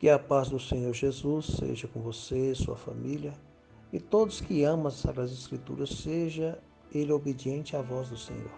Que a paz do Senhor Jesus seja com você, sua família e todos que amam as Sagradas Escrituras, seja ele obediente à voz do Senhor.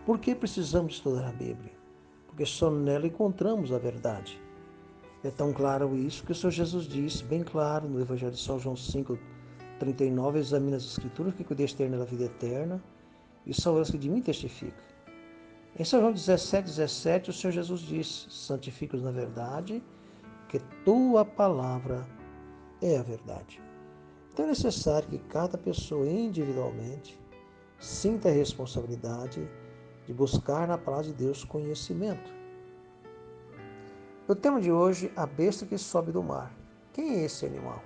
Por que precisamos estudar a Bíblia? Porque só nela encontramos a verdade. É tão claro isso que o Senhor Jesus disse, bem claro, no Evangelho de São João 5:39, examina as Escrituras, que Deus tem na vida eterna, e são elas que de mim testificam. Em São João 17:17, o Senhor Jesus disse, santifica-os na verdade, que tua palavra é a verdade. Então é necessário que cada pessoa individualmente sinta a responsabilidade de buscar na palavra de Deus conhecimento. O tema de hoje, a besta que sobe do mar. Quem é esse animal?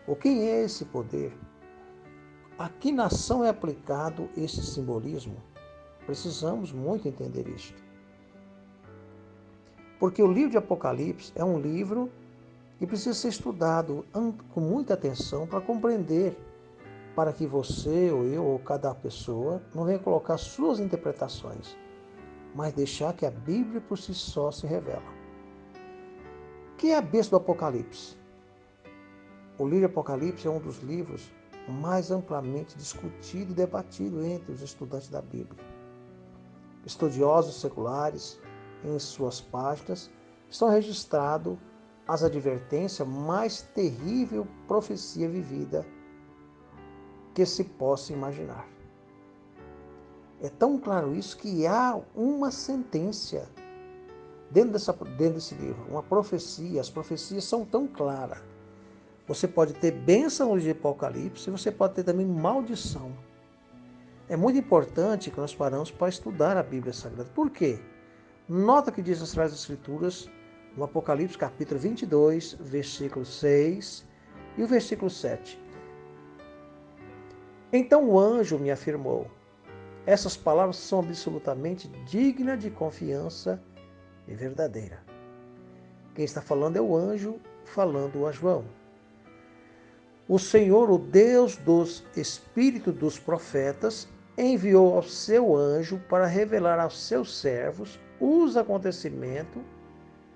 Ou quem é esse poder? A que nação é aplicado esse simbolismo? Precisamos muito entender isto. Porque o livro de Apocalipse é um livro que precisa ser estudado com muita atenção para compreender, para que você, ou eu, ou cada pessoa, não venha colocar suas interpretações, mas deixar que a Bíblia por si só se revela. O que é a besta do Apocalipse? O livro de Apocalipse é um dos livros mais amplamente discutido e debatido entre os estudantes da Bíblia. Estudiosos seculares, em suas páginas, estão registrados as advertências mais terrível profecia vivida que se possa imaginar. É tão claro isso que há uma sentença dentro desse livro, uma profecia. As profecias são tão claras. Você pode ter bênção de Apocalipse e você pode ter também maldição. É muito importante que nós paramos para estudar a Bíblia Sagrada. Por quê? Nota que diz nas Sagradas Escrituras, no Apocalipse capítulo 22, versículo 6 e o versículo 7. Então o anjo me afirmou, essas palavras são absolutamente dignas de confiança e verdadeira. Quem está falando é o anjo falando a João. O Senhor, o Deus dos espíritos dos profetas, enviou ao seu anjo para revelar aos seus servos os acontecimentos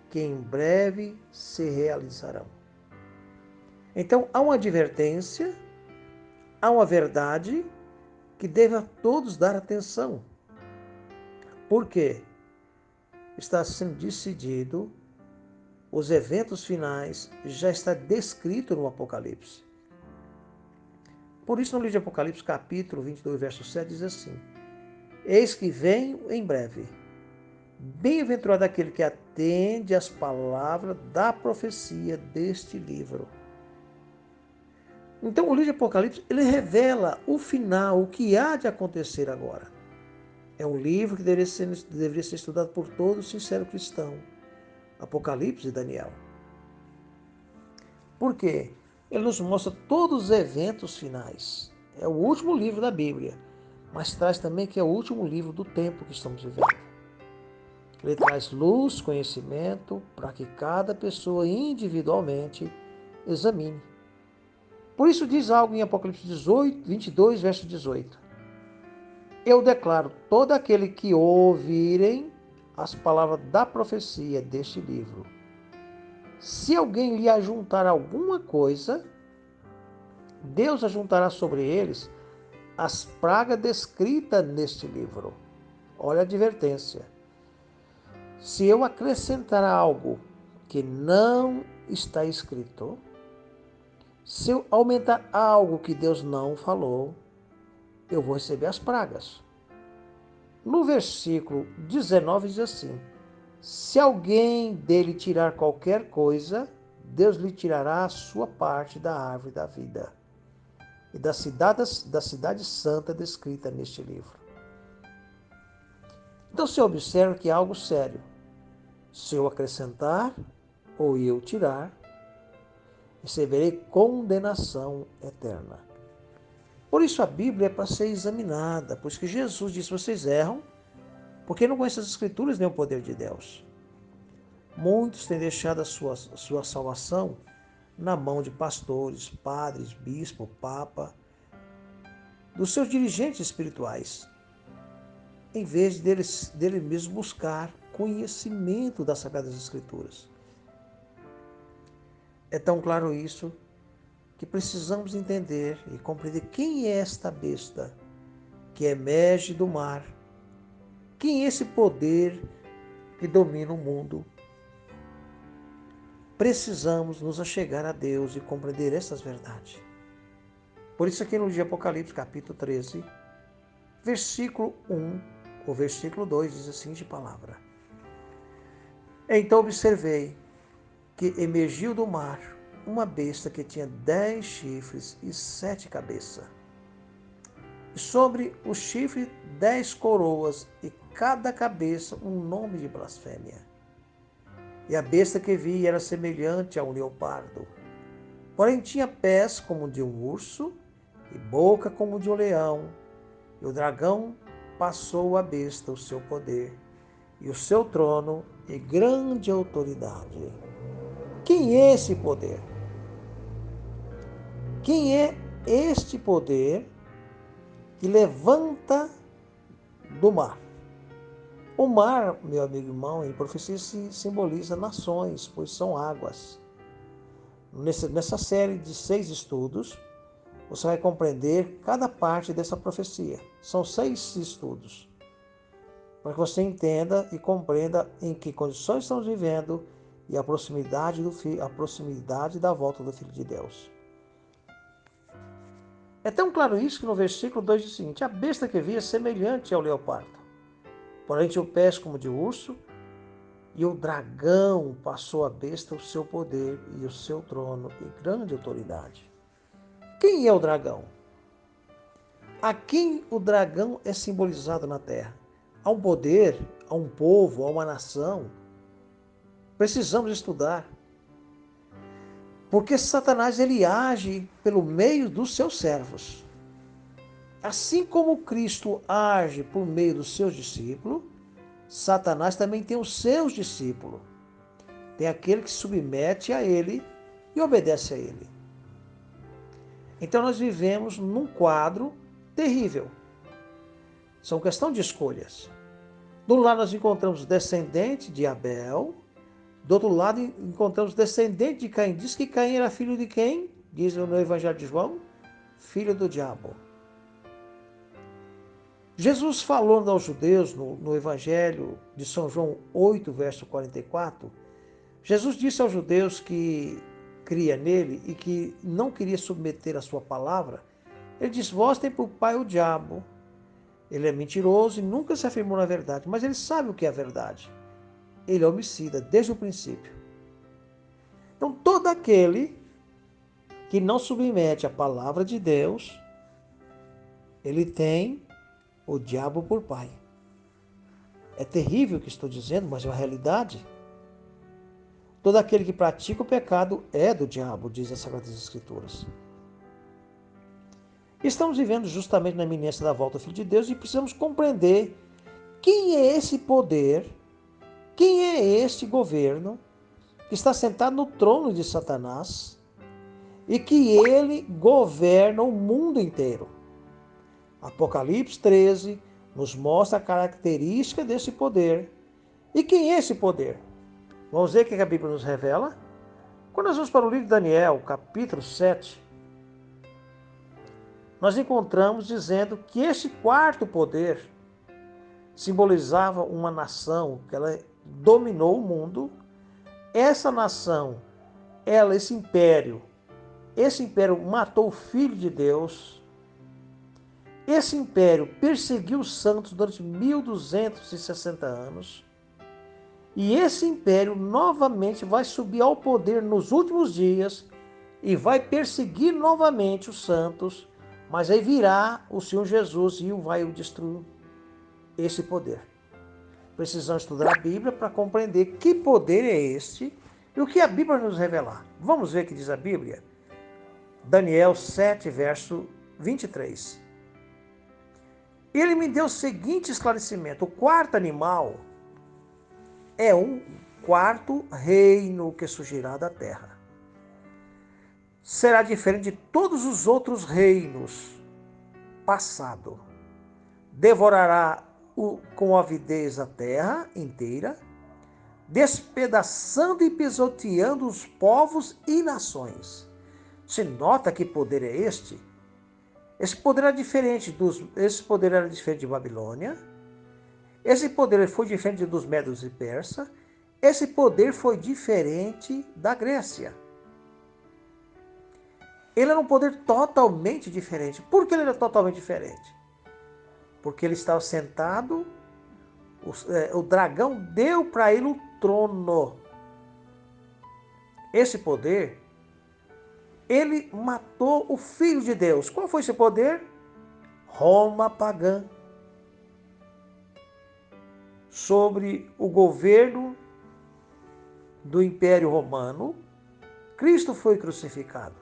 que em breve se realizarão. Então, há uma advertência, há uma verdade que deve a todos dar atenção. Por quê? Está sendo decidido, os eventos finais já está descrito no Apocalipse. Por isso, no livro de Apocalipse, capítulo 22, verso 7, diz assim, eis que venho em breve. Bem-aventurado aquele que atende às palavras da profecia deste livro. Então, o livro de Apocalipse, ele revela o final, o que há de acontecer agora. É um livro que deveria ser estudado por todo sincero cristão. Apocalipse e Daniel. Por quê? Ele nos mostra todos os eventos finais. É o último livro da Bíblia, mas traz também que é o último livro do tempo que estamos vivendo. Ele traz luz, conhecimento, para que cada pessoa individualmente examine. Por isso diz algo em Apocalipse 22, verso 18. Eu declaro, todo aquele que ouvirem as palavras da profecia deste livro, se alguém lhe ajuntar alguma coisa, Deus ajuntará sobre eles as pragas descritas neste livro. Olha a advertência. Se eu acrescentar algo que não está escrito, se eu aumentar algo que Deus não falou, eu vou receber as pragas. No versículo 19 diz assim, se alguém dele tirar qualquer coisa, Deus lhe tirará a sua parte da árvore da vida e da cidade santa descrita neste livro. Então você observa que é algo sério. Se eu acrescentar ou eu tirar, receberei condenação eterna. Por isso a Bíblia é para ser examinada, pois que Jesus disse, vocês erram, porque não conhecem as Escrituras nem o poder de Deus. Muitos têm deixado a sua salvação na mão de pastores, padres, bispo, papa, dos seus dirigentes espirituais, em vez dele mesmo buscar conhecimento das Sagradas Escrituras. É tão claro isso que precisamos entender e compreender quem é esta besta que emerge do mar, quem é esse poder que domina o mundo. Precisamos nos achegar a Deus e compreender essas verdades. Por isso aqui no livro de Apocalipse, capítulo 13, versículo 1, o versículo 2 diz assim de palavra: Então observei que emergiu do mar uma besta que tinha 10 chifres e 7 cabeças. E sobre os chifres 10 coroas, e cada cabeça um nome de blasfêmia. E a besta que vi era semelhante a um leopardo, porém tinha pés como de um urso e boca como de um leão. E o dragão passou à besta o seu poder e o seu trono e grande autoridade. Quem é esse poder? Quem é este poder que levanta do mar? O mar, meu amigo e irmão, em profecia simboliza nações, pois são águas. Nessa série de 6 estudos, você vai compreender cada parte dessa profecia. São 6 estudos, para que você entenda e compreenda em que condições estamos vivendo e a proximidade da volta do Filho de Deus. É tão claro isso que no versículo 2 diz o seguinte: a besta que vi é semelhante ao leopardo, porém tinha pés como de urso, e o dragão passou à besta o seu poder e o seu trono e grande autoridade. Quem é o dragão? A quem o dragão é simbolizado na terra? Há um poder, a um povo, a uma nação. Precisamos estudar. Porque Satanás ele age pelo meio dos seus servos. Assim como Cristo age por meio dos seus discípulos, Satanás também tem os seus discípulos. Tem aquele que se submete a ele e obedece a ele. Então nós vivemos num quadro terrível. São questão de escolhas. Do lado nós encontramos descendente de Abel, do outro lado encontramos descendente de Caim. Diz que Caim era filho de quem? Diz no Evangelho de João, filho do diabo. Jesus falando aos judeus no Evangelho de São João 8, verso 44, Jesus disse aos judeus que cria nele e que não queria submeter a sua palavra, ele diz: vós tem por pai o diabo. Ele é mentiroso e nunca se afirmou na verdade, mas ele sabe o que é a verdade. Ele é homicida desde o princípio. Então, todo aquele que não submete a palavra de Deus, ele tem o diabo por pai. É terrível o que estou dizendo, mas é uma realidade. Todo aquele que pratica o pecado é do diabo, diz as Sagradas Escrituras. Estamos vivendo justamente na iminência da volta do Filho de Deus e precisamos compreender quem é esse poder, quem é este governo que está sentado no trono de Satanás e que ele governa o mundo inteiro. Apocalipse 13 nos mostra a característica desse poder. E quem é esse poder? Vamos ver o que a Bíblia nos revela? Quando nós vamos para o livro de Daniel, capítulo 7, nós encontramos dizendo que este quarto poder simbolizava uma nação que ela dominou o mundo. Essa nação, esse império matou o Filho de Deus. Esse império perseguiu os santos durante 1260 anos. E esse império novamente vai subir ao poder nos últimos dias e vai perseguir novamente os santos, mas aí virá o Senhor Jesus e vai destruir esse poder. Precisamos estudar a Bíblia para compreender que poder é este e o que a Bíblia nos revelar. Vamos ver o que diz a Bíblia? Daniel 7, verso 23. Ele me deu o seguinte esclarecimento: o quarto animal é um quarto reino que surgirá da terra. Será diferente de todos os outros reinos passado. Devorará com avidez a terra inteira, despedaçando e pisoteando os povos e nações. Se nota que poder é este? Esse poder era diferente de Babilônia. Esse poder foi diferente dos Medos e Persas. Esse poder foi diferente da Grécia. Ele era um poder totalmente diferente. Por que ele era totalmente diferente? Porque ele estava sentado, o dragão deu para ele o trono. Esse poder, ele matou o Filho de Deus. Qual foi esse poder? Roma pagã. Sobre o governo do Império Romano, Cristo foi crucificado.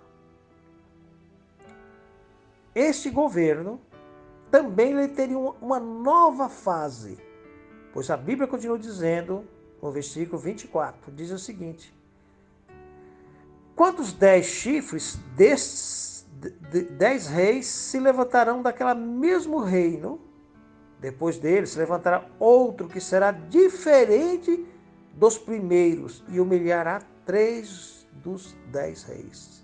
Este governo também ele teria uma nova fase, pois a Bíblia continua dizendo, no versículo 24, diz o seguinte: quantos 10 chifres destes 10 reis se levantarão daquele mesmo reino? Depois dele se levantará outro que será diferente dos primeiros e humilhará 3 dos 10 reis.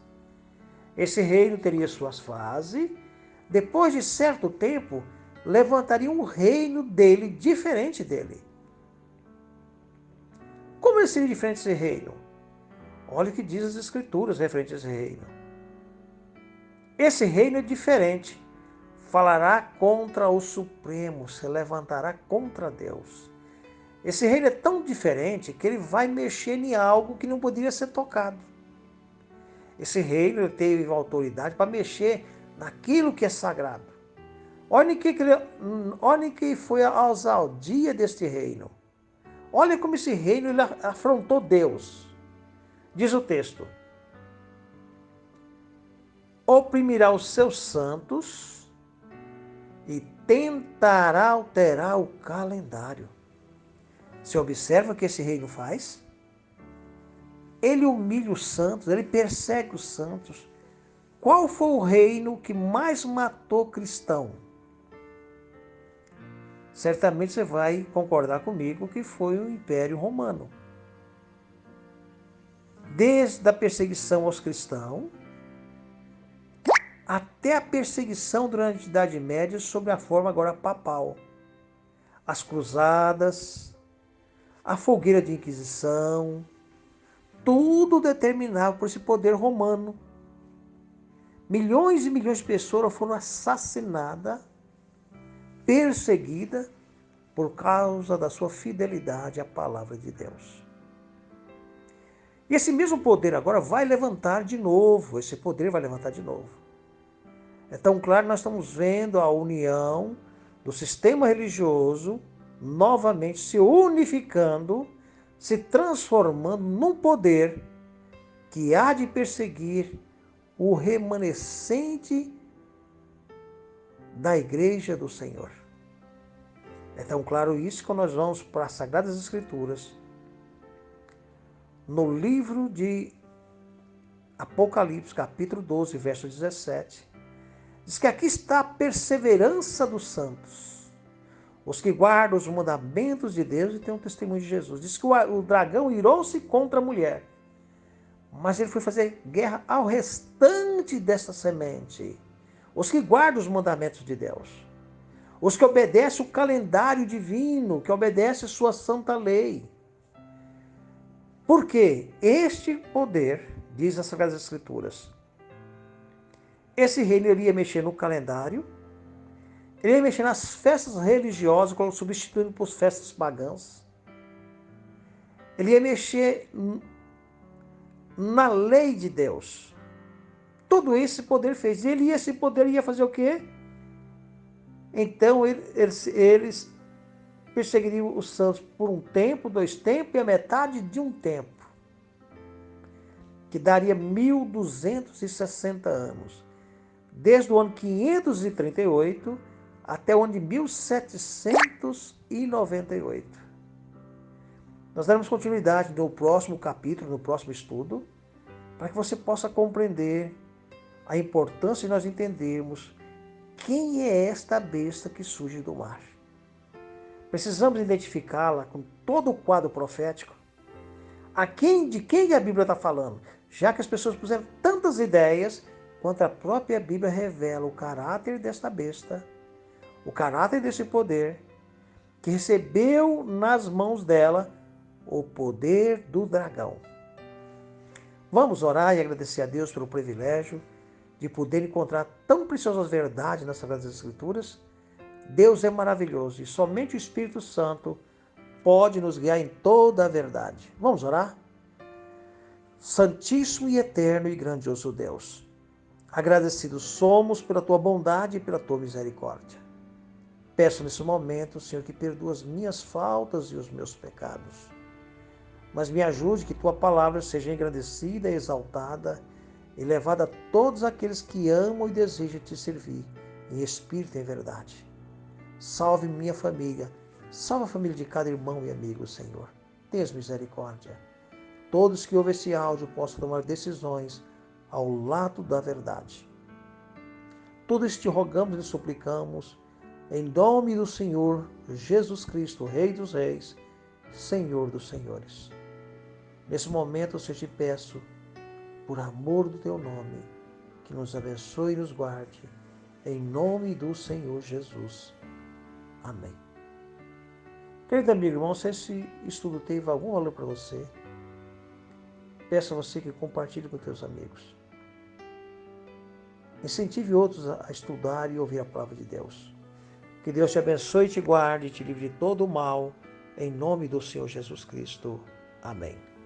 Esse reino teria suas fases. Depois de certo tempo, levantaria um reino dele, diferente dele. Como ele seria diferente desse reino? Olha o que diz as Escrituras referente a esse reino. Esse reino é diferente. Falará contra o Supremo, se levantará contra Deus. Esse reino é tão diferente que ele vai mexer em algo que não poderia ser tocado. Esse reino teve autoridade para mexer naquilo que é sagrado. Olha que foi a ousadia deste reino. Olha como esse reino ele afrontou Deus. Diz o texto: oprimirá os seus santos e tentará alterar o calendário. Você observa o que esse reino faz? Ele humilha os santos, ele persegue os santos. Qual foi o reino que mais matou cristão? Certamente você vai concordar comigo que foi o Império Romano. Desde a perseguição aos cristãos, até a perseguição durante a Idade Média sob a forma agora papal. As cruzadas, a fogueira de Inquisição, tudo determinado por esse poder romano. Milhões e milhões de pessoas foram assassinadas, perseguidas, por causa da sua fidelidade à palavra de Deus. E esse mesmo poder agora vai levantar de novo, esse poder vai levantar de novo. É tão claro que nós estamos vendo a união do sistema religioso novamente se unificando, se transformando num poder que há de perseguir o remanescente da Igreja do Senhor. É tão claro isso que quando nós vamos para as Sagradas Escrituras, no livro de Apocalipse, capítulo 12, verso 17, diz que aqui está a perseverança dos santos, os que guardam os mandamentos de Deus e têm um testemunho de Jesus. Diz que o dragão irou-se contra a mulher, mas ele foi fazer guerra ao restante dessa semente, os que guardam os mandamentos de Deus, os que obedecem o calendário divino, que obedecem a sua santa lei. Porque este poder, diz as Sagradas Escrituras, esse reino iria mexer no calendário, ele ia mexer nas festas religiosas, substituindo por festas pagãs. Ele ia mexer na lei de Deus. Tudo esse poder fez. E esse poder ia fazer o quê? Então eles perseguiriam os santos por um tempo, 2 tempos e a metade de um tempo, que daria 1260 anos, desde o ano 538 até o ano de 1798. Nós daremos continuidade no próximo capítulo, no próximo estudo, para que você possa compreender a importância de nós entendermos quem é esta besta que surge do mar. Precisamos identificá-la com todo o quadro profético de quem a Bíblia está falando? Já que as pessoas puseram tantas ideias, quanto a própria Bíblia revela o caráter desta besta, o caráter desse poder, que recebeu nas mãos dela o poder do dragão. Vamos orar e agradecer a Deus pelo privilégio de poder encontrar tão preciosas verdades nas Sagradas Escrituras. Deus é maravilhoso e somente o Espírito Santo pode nos guiar em toda a verdade. Vamos orar? Santíssimo e eterno e grandioso Deus, agradecidos somos pela tua bondade e pela tua misericórdia. Peço nesse momento, Senhor, que perdoa as minhas faltas e os meus pecados. Mas me ajude que tua palavra seja engrandecida e exaltada e levada a todos aqueles que amam e desejam te servir, em espírito e em verdade. Salve minha família, salve a família de cada irmão e amigo, Senhor. Tenha misericórdia. Todos que ouvem esse áudio possam tomar decisões ao lado da verdade. Tudo isso te rogamos e suplicamos, em nome do Senhor Jesus Cristo, Rei dos Reis, Senhor dos Senhores. Nesse momento, eu te peço, por amor do teu nome, que nos abençoe e nos guarde, em nome do Senhor Jesus. Amém. Querido amigo, irmão, se esse estudo teve algum valor para você, peço a você que compartilhe com teus amigos. Incentive outros a estudar e ouvir a palavra de Deus. Que Deus te abençoe e te guarde e te livre de todo o mal, em nome do Senhor Jesus Cristo. Amém.